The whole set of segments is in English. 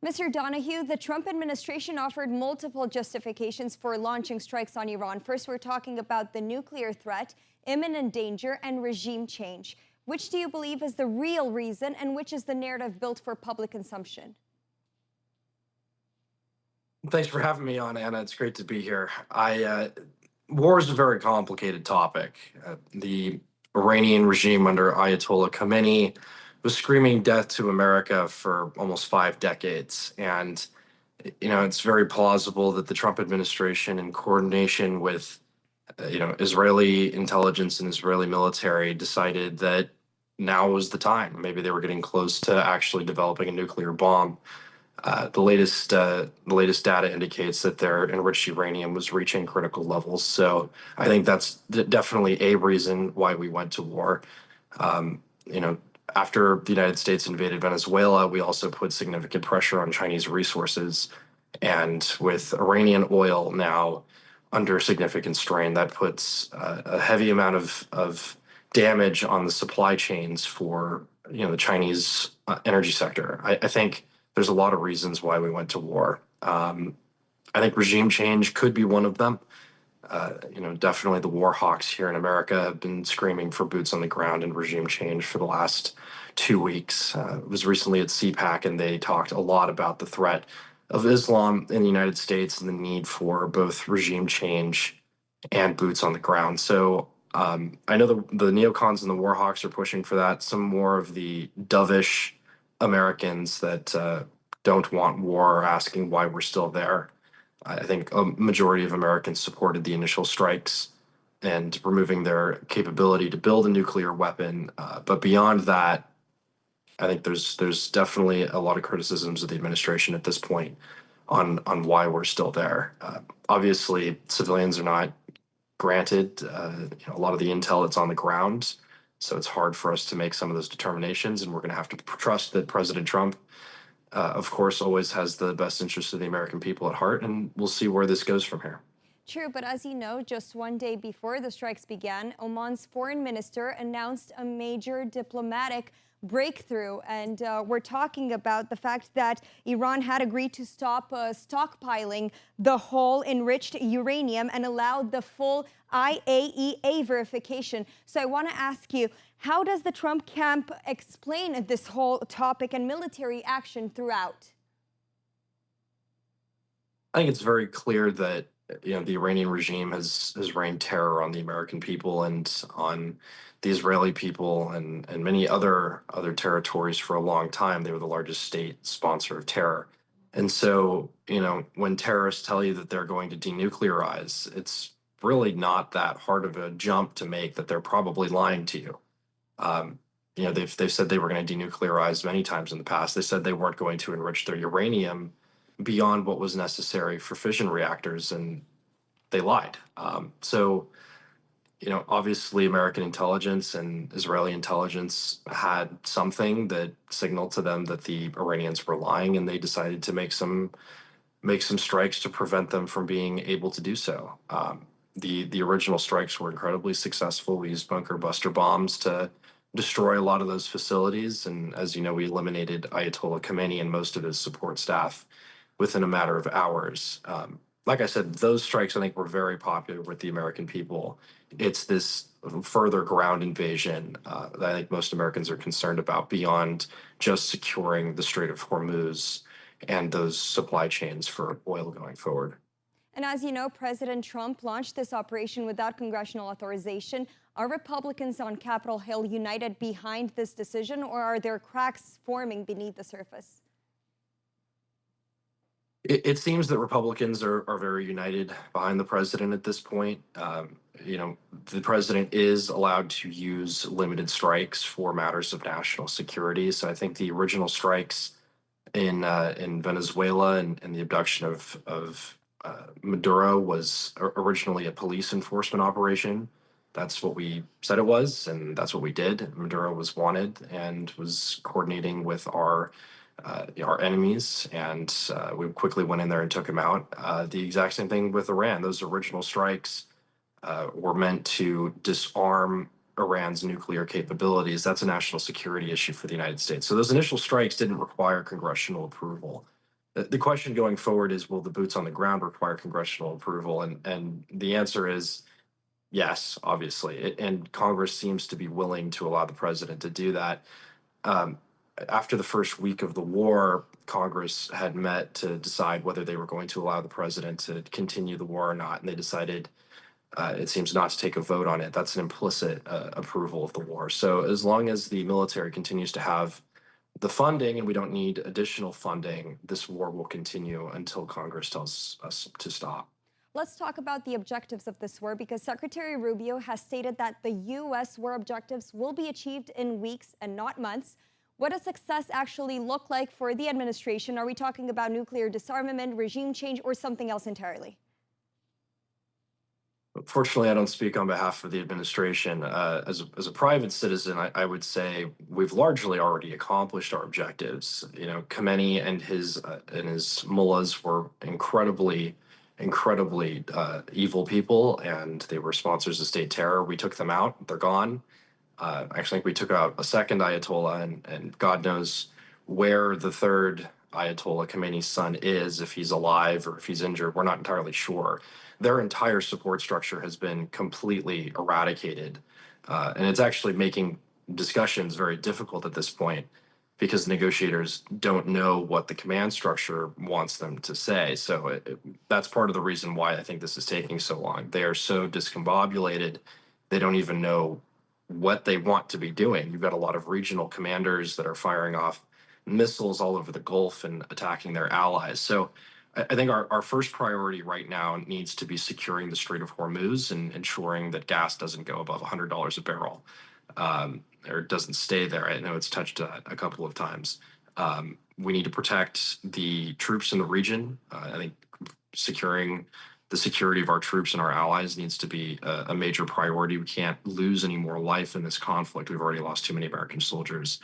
Mr. Donahue, the Trump administration offered multiple justifications for launching strikes on Iran. First, we're talking about the nuclear threat, imminent danger, and regime change. Which do you believe is the real reason, and which is the narrative built for public consumption? Thanks for having me on, Anna. It's great to be here. War is a very complicated topic. The Iranian regime under Ayatollah Khamenei was screaming death to America for almost 5 decades, and it's very plausible that the Trump administration, in coordination with Israeli intelligence and Israeli military, decided that now was the time. Maybe they were getting close to actually developing a nuclear bomb. The latest data indicates that their enriched uranium was reaching critical levels. So I think that's definitely a reason why we went to war. Um, you know, After the United States invaded Venezuela, we also put significant pressure on Chinese resources, and with Iranian oil now under significant strain, that puts a heavy amount of damage on the supply chains for the Chinese energy sector. I think there's a lot of reasons why we went to war. I think regime change could be one of them. Definitely the war hawks here in America have been screaming for boots on the ground and regime change for the last 2 weeks. I was recently at CPAC, and they talked a lot about the threat of Islam in the United States and the need for both regime change and boots on the ground. So I know the neocons and the war hawks are pushing for that. Some more of the dovish Americans that don't want war are asking why we're still there. I think a majority of Americans supported the initial strikes and removing their capability to build a nuclear weapon. But beyond that, I think there's definitely a lot of criticisms of the administration at this point on why we're still there. Obviously, civilians are not granted a lot of the intel that's on the ground, so it's hard for us to make some of those determinations, and we're going to have to trust that President Trump, of course, always has the best interest of the American people at heart, and we'll see where this goes from here. True, but as you know, just one day before the strikes began, Oman's foreign minister announced a major diplomatic breakthrough. And we're talking about the fact that Iran had agreed to stop stockpiling the whole enriched uranium and allowed the full IAEA verification. So I want to ask you, how does the Trump camp explain this whole topic and military action throughout? I think it's very clear that the Iranian regime has rained terror on the American people and on the Israeli people and many other territories for a long time. They were the largest state sponsor of terror. And so, when terrorists tell you that they're going to denuclearize, it's really not that hard of a jump to make that they're probably lying to you. They've said they were going to denuclearize many times in the past. They said they weren't going to enrich their uranium beyond what was necessary for fission reactors, and they lied. Obviously, American intelligence and Israeli intelligence had something that signaled to them that the Iranians were lying, and they decided to make some strikes to prevent them from being able to do so. The original strikes were incredibly successful. We used bunker buster bombs to destroy a lot of those facilities, and as you know, we eliminated Ayatollah Khamenei and most of his support staff within a matter of hours. Like I said, those strikes I think were very popular with the American people. It's this further ground invasion that I think most Americans are concerned about beyond just securing the Strait of Hormuz and those supply chains for oil going forward. And as you know, President Trump launched this operation without congressional authorization. Are Republicans on Capitol Hill united behind this decision, or are there cracks forming beneath the surface? It seems that Republicans are very united behind the president at this point. The president is allowed to use limited strikes for matters of national security. So I think the original strikes in Venezuela and the abduction of Maduro was originally a police enforcement operation. That's what we said it was, and that's what we did. Maduro was wanted and was coordinating with our enemies, and we quickly went in there and took him out. The exact same thing with Iran. Those original strikes were meant to disarm Iran's nuclear capabilities. That's a national security issue for the United States. So those initial strikes didn't require congressional approval. The question going forward is, will the boots on the ground require congressional approval? And the answer is yes, obviously. And Congress seems to be willing to allow the president to do that. Um, After the first week of the war, Congress had met to decide whether they were going to allow the president to continue the war or not. And they decided, it seems, not to take a vote on it. That's an implicit approval of the war. So as long as the military continues to have the funding and we don't need additional funding, this war will continue until Congress tells us to stop. Let's talk about the objectives of this war because Secretary Rubio has stated that the U.S. war objectives will be achieved in weeks and not months. What does success actually look like for the administration? Are we talking about nuclear disarmament, regime change, or something else entirely? Fortunately, I don't speak on behalf of the administration. As a private citizen, I would say we've largely already accomplished our objectives. You know, Khamenei and his mullahs were incredibly evil people, and they were sponsors of state terror. We took them out; they're gone. Actually, think we took out a second Ayatollah, and God knows where the third Ayatollah Khamenei's son is, if he's alive or if he's injured. We're not entirely sure. Their entire support structure has been completely eradicated. And it's actually making discussions very difficult at this point because negotiators don't know what the command structure wants them to say. So that's part of the reason why I think this is taking so long. They are so discombobulated, they don't even know what they want to be doing. You've got a lot of regional commanders that are firing off missiles all over the Gulf and attacking their allies. So I think our first priority right now needs to be securing the Strait of Hormuz and ensuring that gas doesn't go above $100 a barrel, or doesn't stay there. I know it's touched a couple of times. We need to protect the troops in the region. I think securing the security of our troops and our allies needs to be a major priority. We can't lose any more life in this conflict. We've already lost too many American soldiers.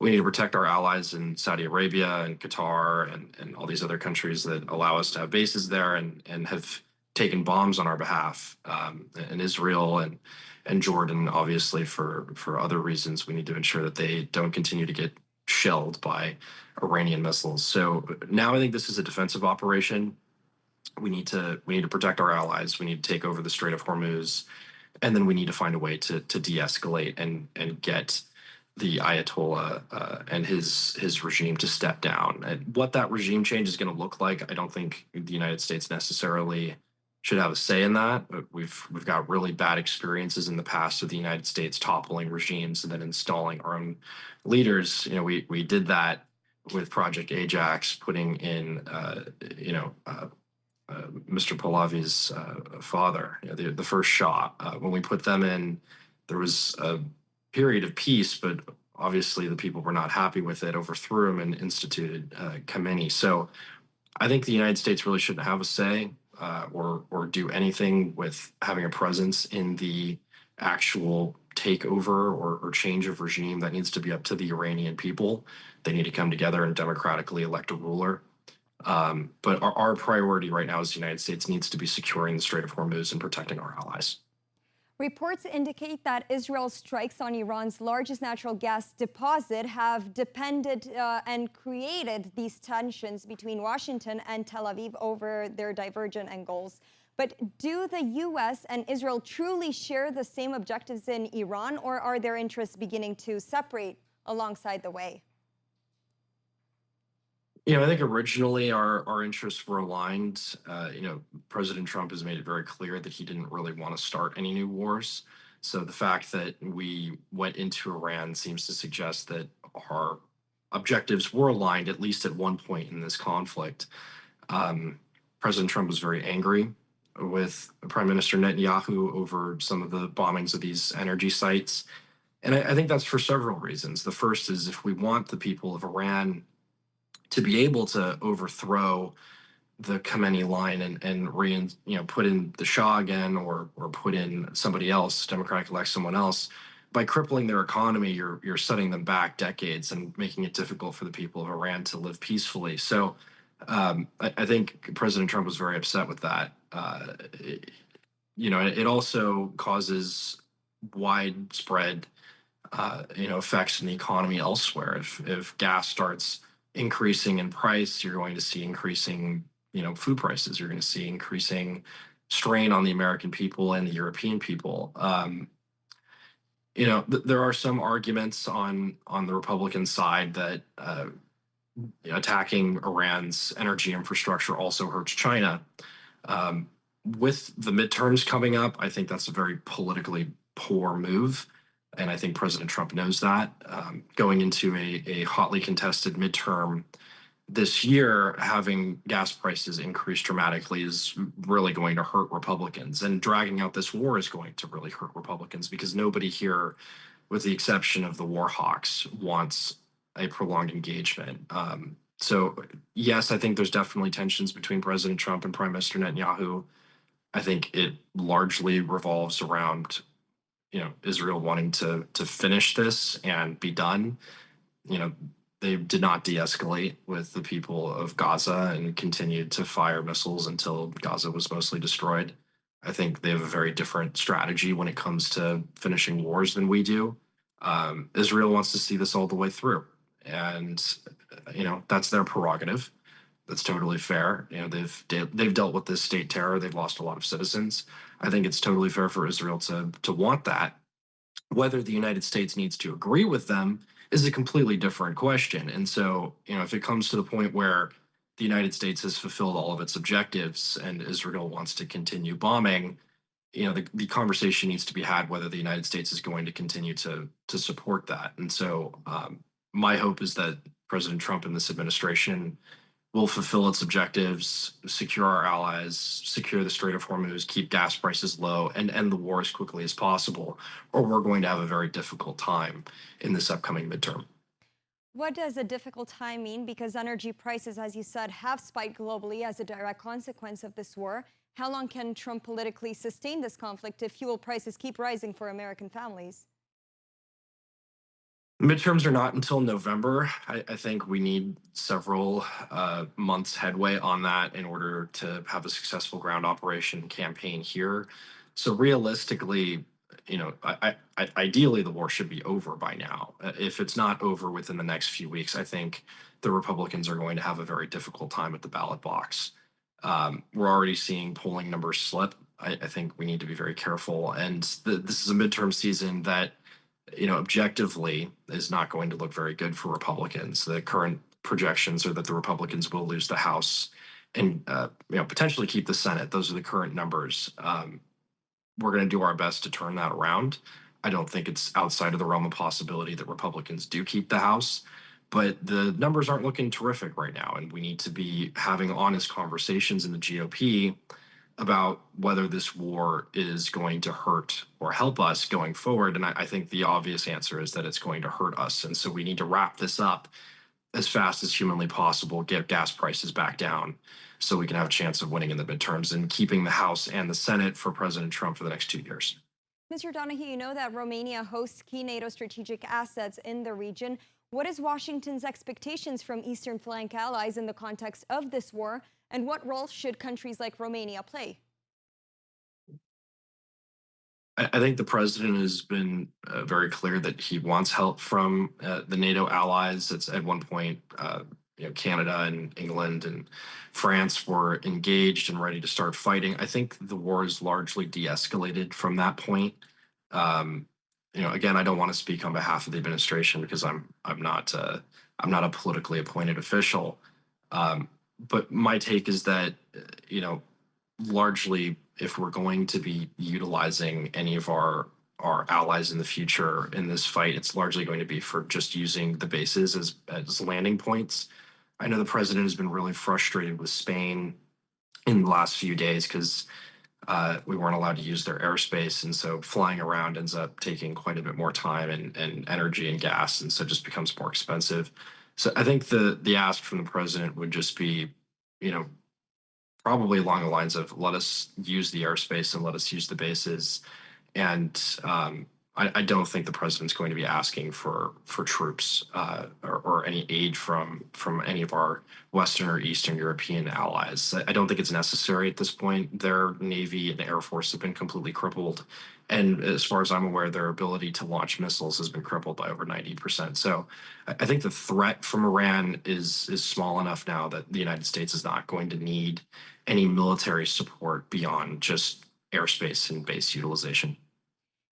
We need to protect our allies in Saudi Arabia and Qatar and all these other countries that allow us to have bases there and have taken bombs on our behalf, and Israel and Jordan, obviously, for other reasons. We need to ensure that they don't continue to get shelled by Iranian missiles. So now I think this is a defensive operation. We need to protect our allies. We need to take over the Strait of Hormuz, and then we need to find a way to de-escalate and get the Ayatollah and his regime to step down. And what that regime change is going to look like, I don't think the United States necessarily should have a say in that. But we've got really bad experiences in the past with the United States toppling regimes and then installing our own leaders. You know, we did that with Project Ajax, putting in Mr. Pahlavi's father, you know, the first shot. When we put them in, there was a period of peace, but obviously the people were not happy with it, overthrew him, and instituted Khamenei. So I think the United States really shouldn't have a say or do anything with having a presence in the actual takeover or change of regime. That needs to be up to the Iranian people. They need to come together and democratically elect a ruler. But our priority right now as the United States needs to be securing the Strait of Hormuz and protecting our allies. Reports indicate that Israel's strikes on Iran's largest natural gas deposit have depended and created these tensions between Washington and Tel Aviv over their divergent end goals. But do the U.S. and Israel truly share the same objectives in Iran, or are their interests beginning to separate alongside the way? You know, I think originally our interests were aligned. President Trump has made it very clear that he didn't really want to start any new wars. So the fact that we went into Iran seems to suggest that our objectives were aligned, at least at one point in this conflict. President Trump was very angry with Prime Minister Netanyahu over some of the bombings of these energy sites. And I think that's for several reasons. The first is, if we want the people of Iran to be able to overthrow the Khamenei line and put in the Shah again, or put in somebody else, democratically elect someone else, by crippling their economy, you're setting them back decades and making it difficult for the people of Iran to live peacefully. So I think President Trump was very upset with that. It also causes widespread effects in the economy elsewhere. If gas starts increasing in price, you're going to see increasing, food prices. You're going to see increasing strain on the American people and the European people. There are some arguments on the Republican side that attacking Iran's energy infrastructure also hurts China. Um, with the midterms coming up, I think that's a very politically poor move. And I think President Trump knows that. Going into a hotly contested midterm this year, having gas prices increase dramatically is really going to hurt Republicans. And dragging out this war is going to really hurt Republicans because nobody here, with the exception of the war hawks, wants a prolonged engagement. So, yes, I think there's definitely tensions between President Trump and Prime Minister Netanyahu. I think it largely revolves around, Israel wanting to finish this and be done. You know, they did not de-escalate with the people of Gaza and continued to fire missiles until Gaza was mostly destroyed. I think they have a very different strategy when it comes to finishing wars than we do. Israel wants to see this all the way through, and that's their prerogative. That's totally fair. They've dealt with this state terror. They've lost a lot of citizens. I think it's totally fair for Israel to want that. Whether the United States needs to agree with them is a completely different question. And so, if it comes to the point where the United States has fulfilled all of its objectives and Israel wants to continue bombing, the conversation needs to be had whether the United States is going to continue to support that. And so, my hope is that President Trump and this administration will fulfill its objectives, secure our allies, secure the Strait of Hormuz, keep gas prices low, and end the war as quickly as possible, or we're going to have a very difficult time in this upcoming midterm. What does a difficult time mean? Because energy prices, as you said, have spiked globally as a direct consequence of this war. How long can Trump politically sustain this conflict if fuel prices keep rising for American families? Midterms are not until November. I think we need several months headway on that in order to have a successful ground operation campaign here. So realistically, ideally the war should be over by now. If it's not over within the next few weeks, I think the Republicans are going to have a very difficult time at the ballot box. We're already seeing polling numbers slip. I think we need to be very careful. And this is a midterm season that objectively is not going to look very good for Republicans. The current projections are that the Republicans will lose the House and potentially keep the Senate. Those are the current numbers. We're going to do our best to turn that around. I don't think it's outside of the realm of possibility that Republicans do keep the House, but the numbers aren't looking terrific right now, and we need to be having honest conversations in the GOP about whether this war is going to hurt or help us going forward. And I think the obvious answer is that it's going to hurt us. And so we need to wrap this up as fast as humanly possible, get gas prices back down so we can have a chance of winning in the midterms and keeping the House and the Senate for President Trump for the next 2 years. Mr. Donahue, you know that Romania hosts key NATO strategic assets in the region. What is Washington's expectations from Eastern flank allies in the context of this war? And what role should countries like Romania play? I think the president has been very clear that he wants help from the NATO allies. It's at one point, Canada and England and France were engaged and ready to start fighting. I think the war is largely de-escalated from that point. Again, I don't want to speak on behalf of the administration because I'm not a politically appointed official. But my take is that, largely, if we're going to be utilizing any of our allies in the future in this fight, it's largely going to be for just using the bases as landing points. I know the president has been really frustrated with Spain in the last few days because we weren't allowed to use their airspace, and so flying around ends up taking quite a bit more time and energy and gas, and so it just becomes more expensive. So I think the ask from the president would just be, probably along the lines of let us use the airspace and let us use the bases. And I don't think the president's going to be asking for troops or any aid from any of our Western or Eastern European allies. I don't think it's necessary at this point. Their Navy and Air Force have been completely crippled. And as far as I'm aware, their ability to launch missiles has been crippled by over 90%. So I think the threat from Iran is small enough now that the United States is not going to need any military support beyond just airspace and base utilization.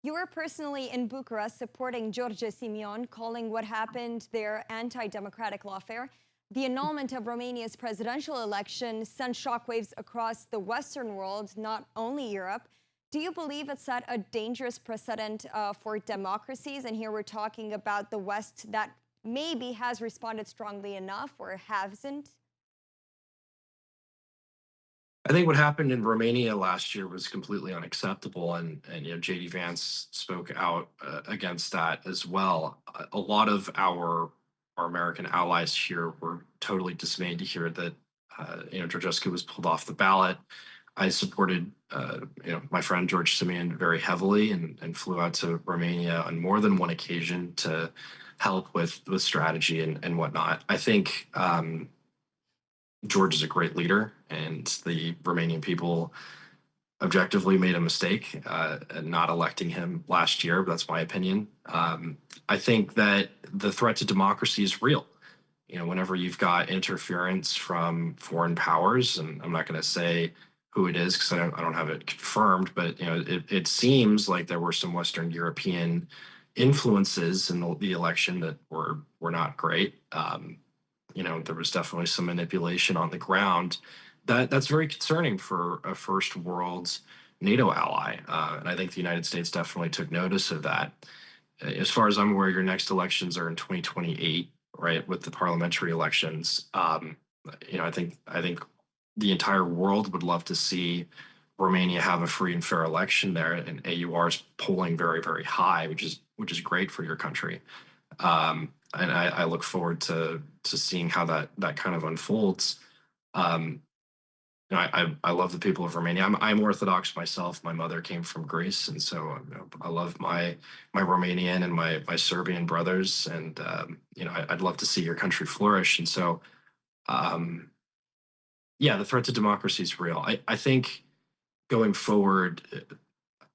You were personally in Bucharest supporting George Simion, calling what happened there anti-democratic lawfare. The annulment of Romania's presidential election sent shockwaves across the Western world, not only Europe. Do you believe it set a dangerous precedent for democracies? And here we're talking about the West that maybe has responded strongly enough or hasn't. I think what happened in Romania last year was completely unacceptable, and JD Vance spoke out against that as well. A lot of our American allies here were totally dismayed to hear that Georgescu was pulled off the ballot. I supported my friend George Simeon very heavily and flew out to Romania on more than one occasion to help with strategy and whatnot. I think George is a great leader, and the Romanian people objectively made a mistake in not electing him last year. But that's my opinion. I think that the threat to democracy is real. Whenever you've got interference from foreign powers, and I'm not going to say who it is because I don't have it confirmed, but it seems like there were some Western European influences in the election that were not great. There was definitely some manipulation on the ground. That's very concerning for a first world NATO ally, and I think the United States definitely took notice of that. As far as I'm aware, your next elections are in 2028, right, with the parliamentary elections. I think the entire world would love to see Romania have a free and fair election there, and AUR is polling very, very high, which is great for your country. And I look forward to seeing how that kind of unfolds. Um, I love the people of Romania. I'm Orthodox myself. My mother came from Greece, and so I love my Romanian and my Serbian brothers. And I'd love to see your country flourish. And so, um, yeah, the threat to democracy is real. I think going forward,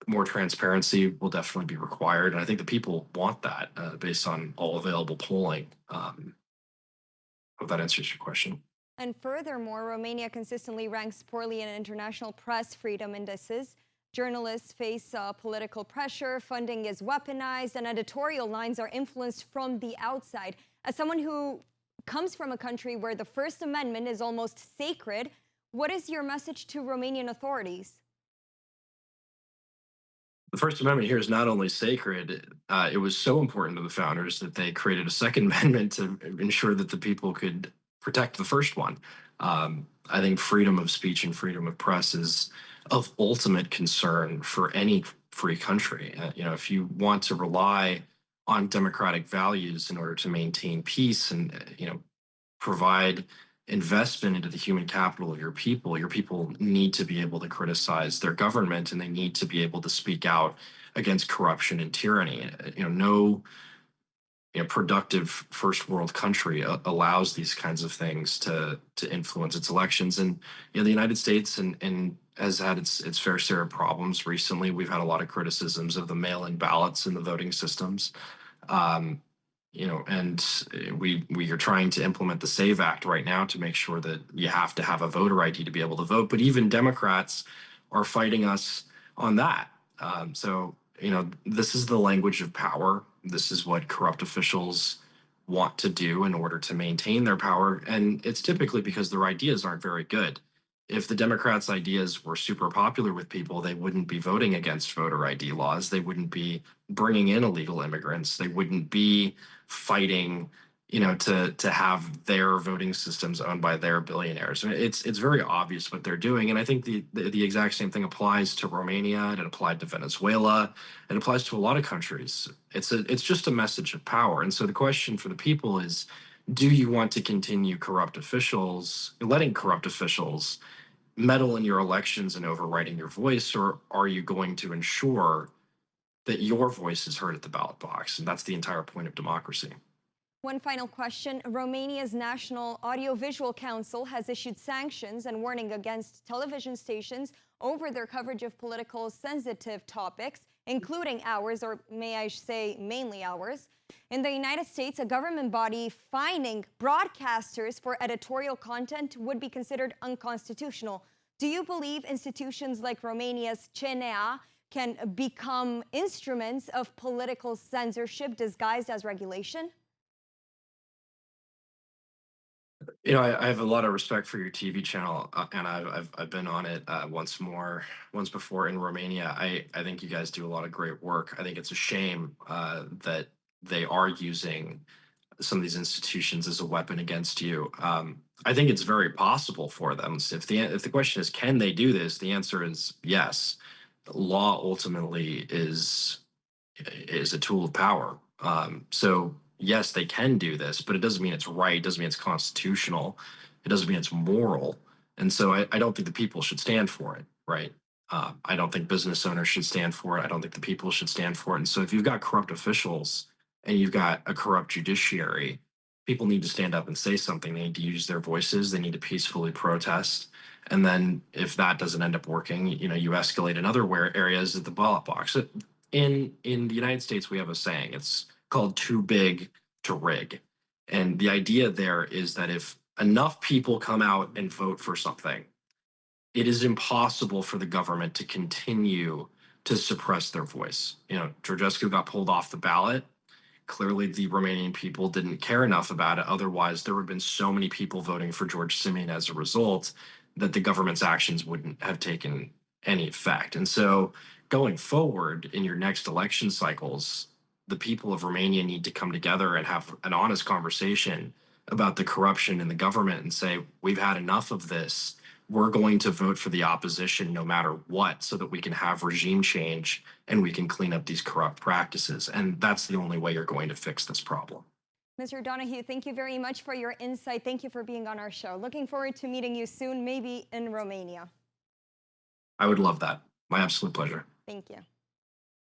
more transparency will definitely be required, and I think the people want that based on all available polling. Hope that answers your question. And furthermore, Romania consistently ranks poorly in international press freedom indices. Journalists face political pressure, funding is weaponized, and editorial lines are influenced from the outside. As someone who comes from a country where the First Amendment is almost sacred, what is your message to Romanian authorities? The First Amendment here is not only sacred, it was so important to the founders that they created a Second Amendment to ensure that the people could protect the first one. I think freedom of speech and freedom of press is of ultimate concern for any free country. If you want to rely on democratic values in order to maintain peace and provide investment into the human capital of your people need to be able to criticize their government, and they need to be able to speak out against corruption and tyranny. No productive first world country allows these kinds of things to influence its elections. And the United States and has had its fair share of problems recently. We've had a lot of criticisms of the mail-in ballots in the voting systems. Um, and we are trying to implement the SAVE Act right now to make sure that you have to have a voter ID to be able to vote. But even Democrats are fighting us on that. This is the language of power. This is what corrupt officials want to do in order to maintain their power. And it's typically because their ideas aren't very good. If the Democrats' ideas were super popular with people, they wouldn't be voting against voter ID laws. They wouldn't be bringing in illegal immigrants. They wouldn't be fighting, to have their voting systems owned by their billionaires. And it's very obvious what they're doing. And I think the exact same thing applies to Romania. And it applied to Venezuela. It applies to a lot of countries. It's just a message of power. And so the question for the people is, do you want to continue letting corrupt officials meddle in your elections and overriding your voice, or are you going to ensure that your voice is heard at the ballot box. And that's the entire point of democracy. One final question. Romania's National Audiovisual Council has issued sanctions and warning against television stations over their coverage of political sensitive topics, including ours, or may I say mainly ours. In the United States, a government body fining broadcasters for editorial content would be considered unconstitutional. Do you believe institutions like Romania's CNA can become instruments of political censorship disguised as regulation? I have a lot of respect for your TV channel, and I've been on it once before in Romania. I think you guys do a lot of great work. I think it's a shame that they are using some of these institutions as a weapon against you. I think it's very possible for them. So if the question is, can they do this? The answer is yes. Law ultimately is a tool of power. So yes, they can do this, but it doesn't mean it's right. It doesn't mean it's constitutional. It doesn't mean it's moral. And so I don't think the people should stand for it, right? I don't think business owners should stand for it. I don't think the people should stand for it. And so if you've got corrupt officials and you've got a corrupt judiciary, people need to stand up and say something. They need to use their voices. They need to peacefully protest. And then if that doesn't end up working, you escalate in other areas at the ballot box. In the United States, we have a saying. It's called "too big to rig," and the idea there is that if enough people come out and vote for something, it is impossible for the government to continue to suppress their voice. Georgescu got pulled off the ballot. Clearly, the Romanian people didn't care enough about it. Otherwise, there would have been so many people voting for George Simeon as a result that the government's actions wouldn't have taken any effect. And so, going forward in your next election cycles, the people of Romania need to come together and have an honest conversation about the corruption in the government and say, we've had enough of this. We're going to vote for the opposition no matter what so that we can have regime change and we can clean up these corrupt practices. And that's the only way you're going to fix this problem. Mr. Donahue, thank you very much for your insight. Thank you for being on our show. Looking forward to meeting you soon, maybe in Romania. I would love that. My absolute pleasure. Thank you.